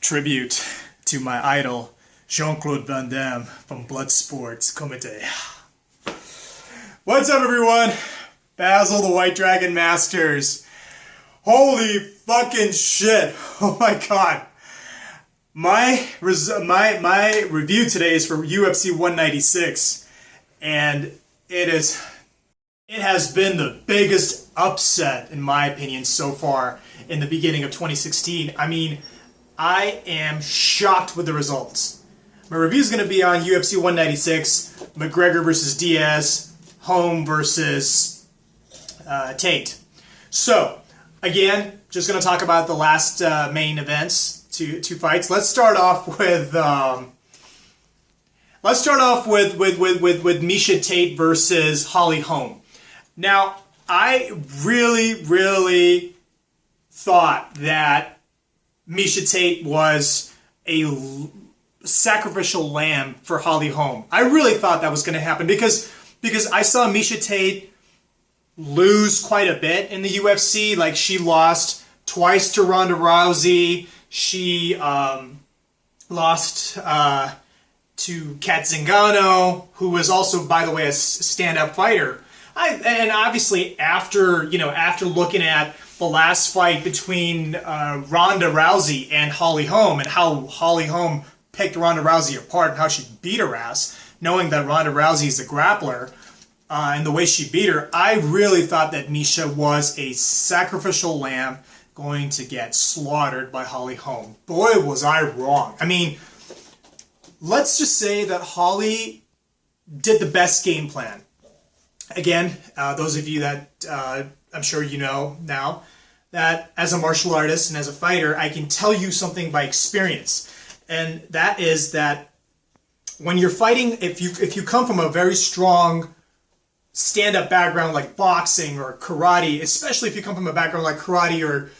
tribute to my idol, Jean-Claude Van Damme from Bloodsport Comité. What's up, everyone? Basil, the White Dragon Masters. Holy fucking shit. Oh my god. My review today is for UFC 196, and it has been the biggest upset, in my opinion, so far in the beginning of 2016. I mean, I am shocked with the results. My review is going to be on UFC 196, McGregor versus Diaz, Holm versus Tate. So, again, just going to talk about the last main events, two fights. Let's start off with Miesha Tate versus Holm. Now, I really thought that Miesha Tate was a sacrificial lamb for Holm. I really thought that was going to happen because I saw Miesha Tate lose quite a bit in the UFC. Like, she lost twice to Ronda Rousey. She lost to Kat Zingano, who was also, by the way, a stand-up fighter. And obviously, after looking at the last fight between Ronda Rousey and Holm, and how Holm picked Ronda Rousey apart and how she beat her ass, knowing that Ronda Rousey is a grappler, and the way she beat her, I really thought that Miesha was a sacrificial lamb going to get slaughtered by Holm. Boy, was I wrong. I mean, let's just say that Holly did the best game plan. Again, those of you that I'm sure you know now, that as a martial artist and as a fighter, I can tell you something by experience. And that is that when you're fighting, if you come from a very strong stand-up background like boxing or karate, especially if you come from a background like karate or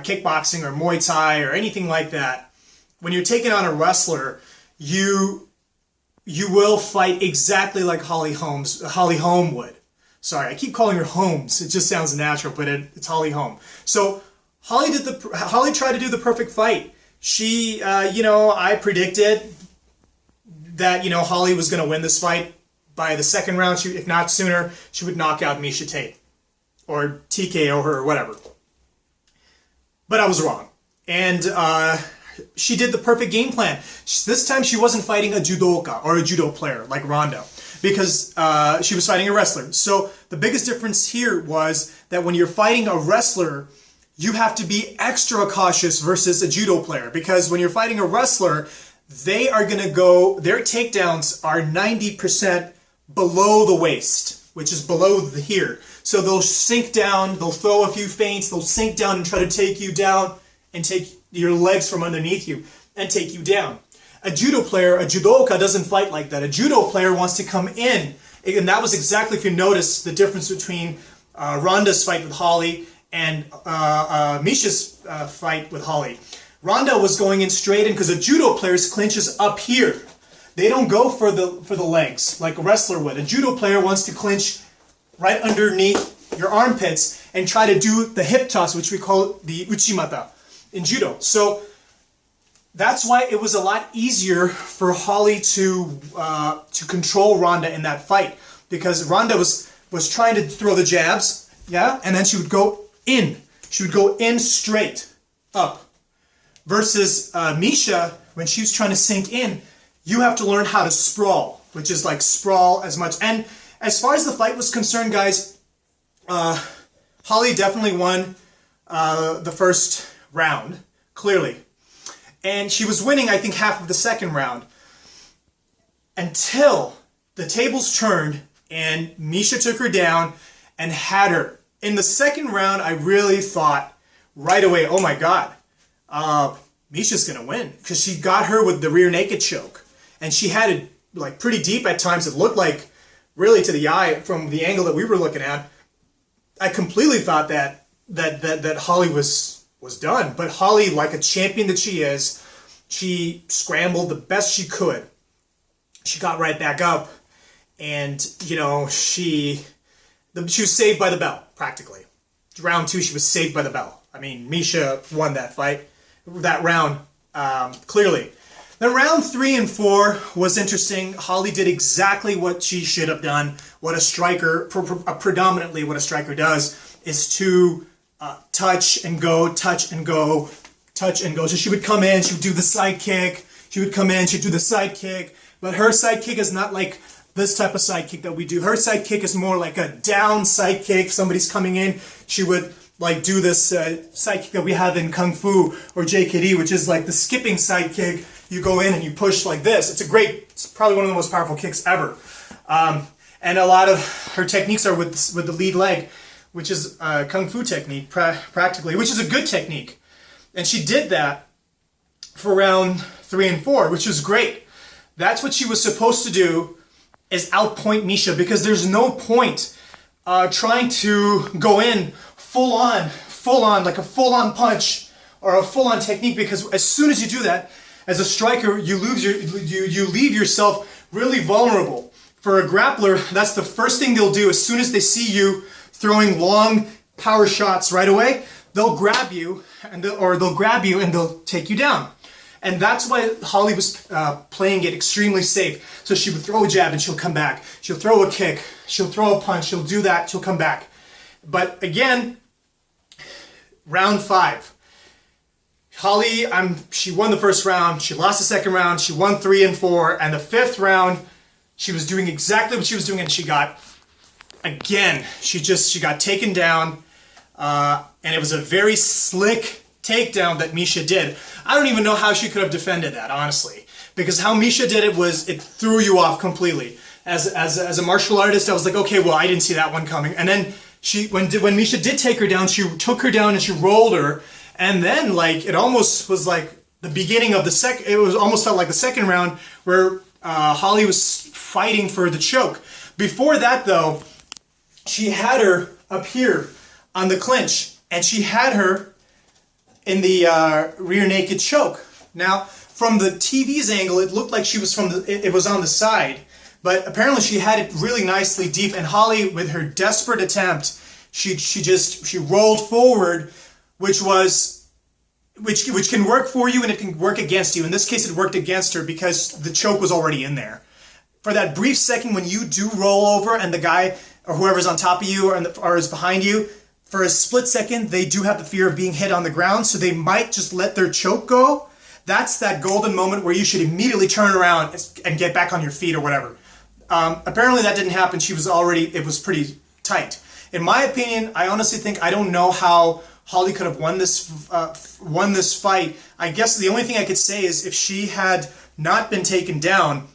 kickboxing or Muay Thai or anything like that, when you're taking on a wrestler, you will fight exactly like Holm would. Sorry, I keep calling her Holmes. It just sounds natural, but it's Holm. So Holly tried to do the perfect fight. She, I predicted that Holly was going to win this fight by the second round. If not sooner, she would knock out Miesha Tate or TKO her or whatever. But I was wrong, and she did the perfect game plan. This time she wasn't fighting a judoka or a judo player like Ronda, because she was fighting a wrestler. So the biggest difference here was that when you're fighting a wrestler, you have to be extra cautious versus a judo player, because when you're fighting a wrestler, they are going to go, their takedowns are 90% below the waist, which is below here. So they'll sink down, they'll throw a few feints, they'll sink down and try to take you down and take your legs from underneath you and take you down. A judo player, a judoka, doesn't fight like that. A judo player wants to come in. And that was exactly, if you notice, the difference between Ronda's fight with Holly and Miesha's fight with Holly. Ronda was going in straight in because a judo player's clinch is up here. They don't go for the legs like a wrestler would. A judo player wants to clinch right underneath your armpits and try to do the hip toss, which we call the uchimata in judo. So that's why it was a lot easier for Holly to control Ronda in that fight, because Ronda was trying to throw the jabs, yeah, and then she would go in. She would go in straight up. Versus Miesha, when she was trying to sink in, you have to learn how to sprawl, which is like sprawl as much. And as far as the fight was concerned, guys, Holly definitely won the first round, clearly. And she was winning, I think, half of the second round, until the tables turned and Miesha took her down and had her. In the second round, I really thought right away, oh my god, Miesha's going to win, because she got her with the rear naked choke. And she had it like pretty deep at times. It looked like, really to the eye, from the angle that we were looking at, I completely thought that Holly was done. But Holly, like a champion that she is, she scrambled the best she could. She got right back up, and she was saved by the bell, practically. Round 2, she was saved by the bell. I mean, Miesha won that fight, that round, clearly. Then round 3 and 4 was interesting. Holly did exactly what she should have done. What a striker, predominantly what a striker does, is to touch and go, touch and go, touch and go. So she would come in, she would do the side kick. She would come in, she'd do the side kick. But her side kick is not like this type of side kick that we do. Her side kick is more like a down side kick. If somebody's coming in, she would like do this side kick that we have in Kung Fu or JKD, which is like the skipping side kick. You go in and you push like this. It's probably one of the most powerful kicks ever. And a lot of her techniques are with the lead leg, which is a Kung Fu technique, practically, which is a good technique. And she did that for round 3 and 4, which was great. That's what she was supposed to do, is outpoint Miesha, because there's no point trying to go in full on, like a full-on punch or a full-on technique, because as soon as you do that, as a striker, you leave yourself really vulnerable. For a grappler, that's the first thing they'll do. As soon as they see you throwing long power shots right away, they'll grab you and they'll take you down. And that's why Holly was playing it extremely safe. So she would throw a jab and she'll come back. She'll throw a kick. She'll throw a punch. She'll do that. She'll come back. But again, round 5. Holly, she won the first round. She lost the second round. She won 3 and 4. And the 5th round, she was doing exactly what she was doing. And she got, again, she got taken down. And it was a very slick takedown that Miesha did. I don't even know how she could have defended that, honestly, because how Miesha did it was, it threw you off completely. As a martial artist, I was like, okay, well, I didn't see that one coming. And then when Miesha did take her down, she took her down and she rolled her, and then like it almost was like the beginning of the second. It was almost felt like the second round where Holly was fighting for the choke. Before that, though, she had her up here on the clinch, and she had her in the rear naked choke. Now, from the TV's angle, it looked like she was it was on the side, but apparently she had it really nicely deep. And Holly, with her desperate attempt, she rolled forward, which can work for you and it can work against you. In this case, it worked against her because the choke was already in there. For that brief second when you do roll over and the guy or whoever's on top of you or is behind you, for a split second, they do have the fear of being hit on the ground, so they might just let their choke go. That's that golden moment where you should immediately turn around and get back on your feet or whatever. Apparently that didn't happen. It was pretty tight. In my opinion, I honestly think, I don't know how Holly could have won this fight. I guess the only thing I could say is if she had not been taken down,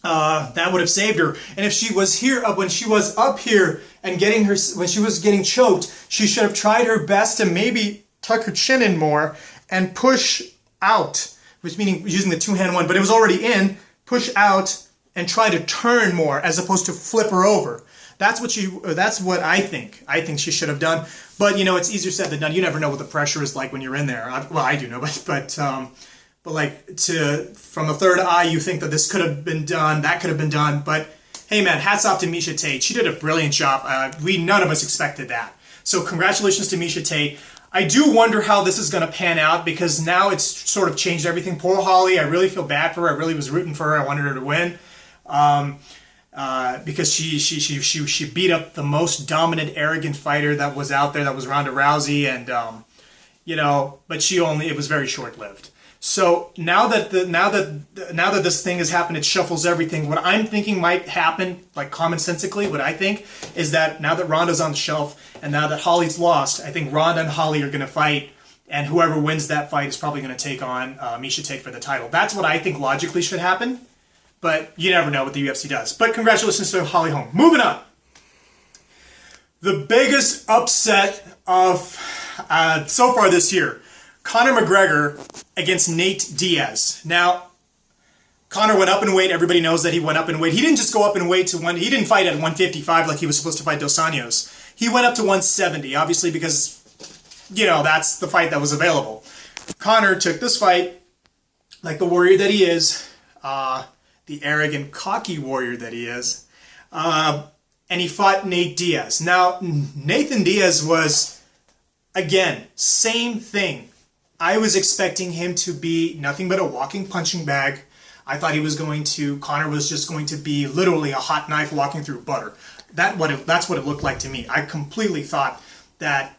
that would have saved her. And if she was when she was up here and when she was getting choked, she should have tried her best to maybe tuck her chin in more and push out, which meaning using the two-hand one, but it was already in, push out and try to turn more as opposed to flip her over. That's what I think. I think she should have done. But it's easier said than done. You never know what the pressure is like when you're in there. I do know, but like from the third eye, you think that this could have been done, that could have been done. But hey, man, hats off to Miesha Tate. She did a brilliant job. None of us expected that. So congratulations to Miesha Tate. I do wonder how this is going to pan out because now it's sort of changed everything. Poor Holly, I really feel bad for her. I really was rooting for her. I wanted her to win because she beat up the most dominant, arrogant fighter that was out there. That was Ronda Rousey, and but it was very short-lived. So now that this thing has happened, it shuffles everything. What I'm thinking might happen, like commonsensically, what I think is that now that Ronda's on the shelf and now that Holly's lost, I think Ronda and Holly are going to fight, and whoever wins that fight is probably going to take on Miesha Tate for the title. That's what I think logically should happen, but you never know what the UFC does. But congratulations to Holly Holm. Moving on. The biggest upset of so far this year. Conor McGregor against Nate Diaz. Now, Conor went up in weight. Everybody knows that he went up in weight. He didn't just go up in weight he didn't fight at 155 like he was supposed to fight Dos Anjos. He went up to 170, obviously because, that's the fight that was available. Conor took this fight like the warrior that he is, the arrogant, cocky warrior that he is, and he fought Nate Diaz. Now, Nathan Diaz was, again, same thing. I was expecting him to be nothing but a walking punching bag. I thought Conor was just going to be literally a hot knife walking through butter. That's what it looked like to me. I completely thought that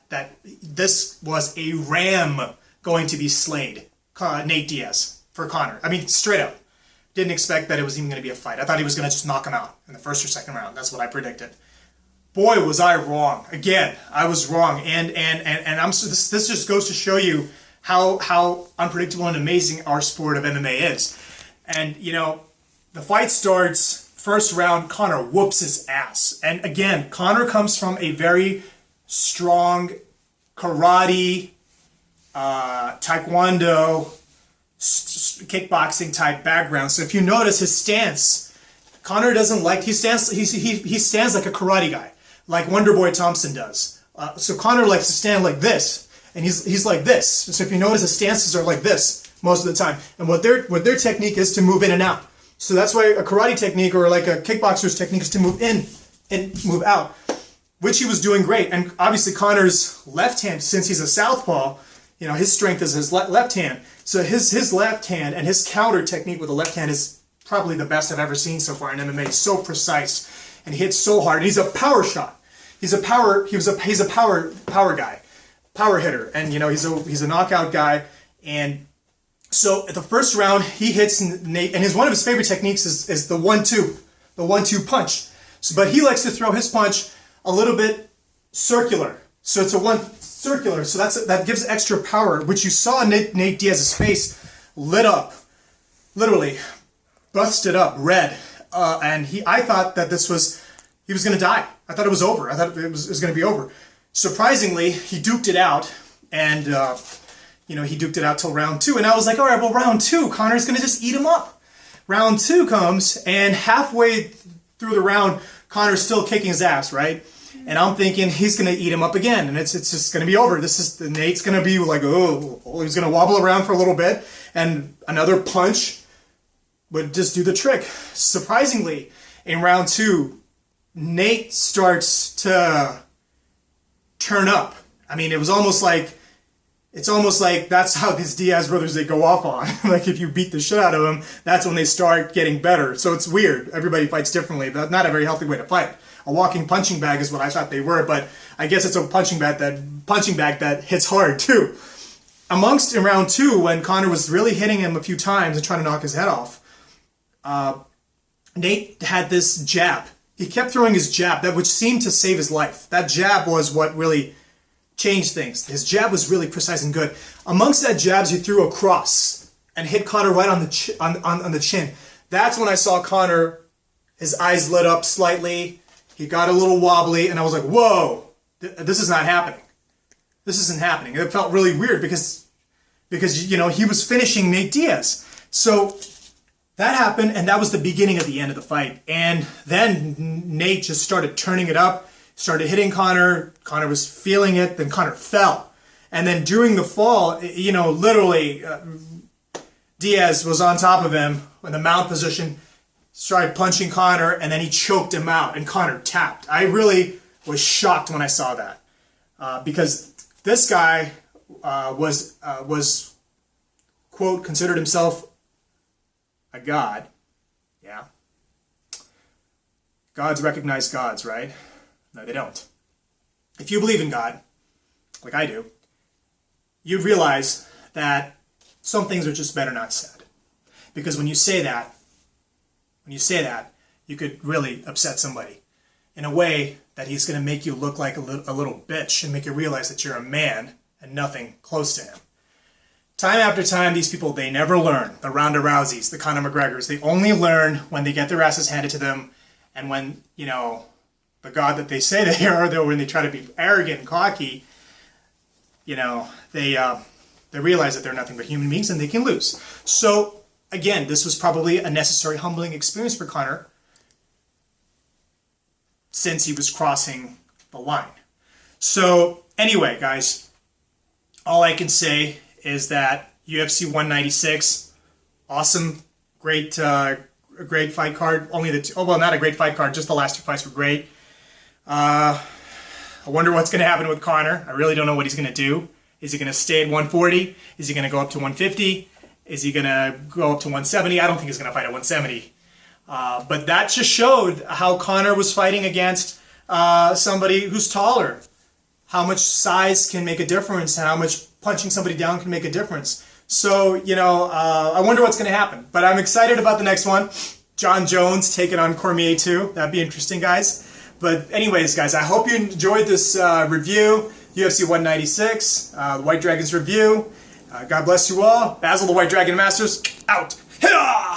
this was a ram going to be slayed, Nate Diaz, for Conor. I mean, straight up. Didn't expect that it was even going to be a fight. I thought he was going to just knock him out in the first or second round. That's what I predicted. Boy, was I wrong. Again, I was wrong. And this just goes to show you how unpredictable and amazing our sport of MMA is. And, the fight starts, first round, Conor whoops his ass. And again, Conor comes from a very strong karate, taekwondo, kickboxing type background. So if you notice his stance, Conor doesn't like, he stands like a karate guy, like Wonderboy Thompson does. So Conor likes to stand like this, and he's like this. So if you notice, his stances are like this most of the time. And what their technique is to move in and out. So that's why a karate technique or like a kickboxer's technique is to move in and move out, which he was doing great. And obviously Conor's left hand, since he's a southpaw, his strength is his left hand. So his left hand and his counter technique with the left hand is probably the best I've ever seen so far in MMA. It's so precise and he hits so hard. And he's a power shot. He's a power guy, power hitter, and he's a knockout guy. And so at the first round, he hits Nate, and one of his favorite techniques is the 1-2 punch. So, but he likes to throw his punch a little bit circular. So it's a one circular. So that gives extra power, which you saw Nate Diaz's face lit up, literally busted up, red, and I thought that he was going to die. I thought it was over. I thought it was going to be over. Surprisingly, he duked it out, and he duked it out till round 2, and I was like, all right, well, round 2, Conor's going to just eat him up. Round 2 comes, and halfway through the round, Conor's still kicking his ass, right? And I'm thinking he's going to eat him up again, and it's just going to be over. Nate's going to be like, oh, he's going to wobble around for a little bit, and another punch would just do the trick. Surprisingly, in round 2, Nate starts to turn up. I mean, it's almost like that's how these Diaz brothers, they go off on. Like if you beat the shit out of them, that's when they start getting better. So it's weird. Everybody fights differently. That's not a very healthy way to fight. A walking punching bag is what I thought they were, but I guess it's a punching bag that hits hard too. In round 2, when Conor was really hitting him a few times and trying to knock his head off, Nate had this jab. He kept throwing his jab, which seemed to save his life. That jab was what really changed things. His jab was really precise and good. Amongst that jabs, he threw across and hit Conor right on the chin. That's when I saw Conor, his eyes lit up slightly. He got a little wobbly, and I was like, whoa, this is not happening. This isn't happening. It felt really weird because he was finishing Nate Diaz. So that happened, and that was the beginning of the end of the fight. And then Nate just started turning it up, started hitting Conor. Conor was feeling it, then Conor fell. And then during the fall, literally, Diaz was on top of him in the mount position, started punching Conor, and then he choked him out, and Conor tapped. I really was shocked when I saw that because this guy was quote, considered himself a god. Yeah. Gods recognize gods, right? No, they don't. If you believe in God, like I do, you'd realize that some things are just better not said. Because when you say that, you could really upset somebody in a way that he's going to make you look like a little bitch and make you realize that you're a man and nothing close to him. Time after time, these people, they never learn. The Ronda Rouseys, the Conor McGregors, they only learn when they get their asses handed to them and when, the God that they say they are, when they try to be arrogant and cocky, they realize that they're nothing but human beings and they can lose. So, again, this was probably a necessary, humbling experience for Conor since he was crossing the line. So, anyway, guys, all I can say is that UFC 196, awesome, great fight card. Not a great fight card, just the last 2 fights were great. I wonder what's going to happen with Conor. I really don't know what he's going to do. Is he going to stay at 140? Is he going to go up to 150? Is he going to go up to 170? I don't think he's going to fight at 170. But that just showed how Conor was fighting against somebody who's taller. How much size can make a difference and how much punching somebody down can make a difference. So, you know, I wonder what's going to happen. But I'm excited about the next one. John Jones taking on Cormier too. That'd be interesting, guys. But anyways, guys, I hope you enjoyed this review. UFC 196, the White Dragons review. God bless you all. Basil, the White Dragon Masters, out. Hiya!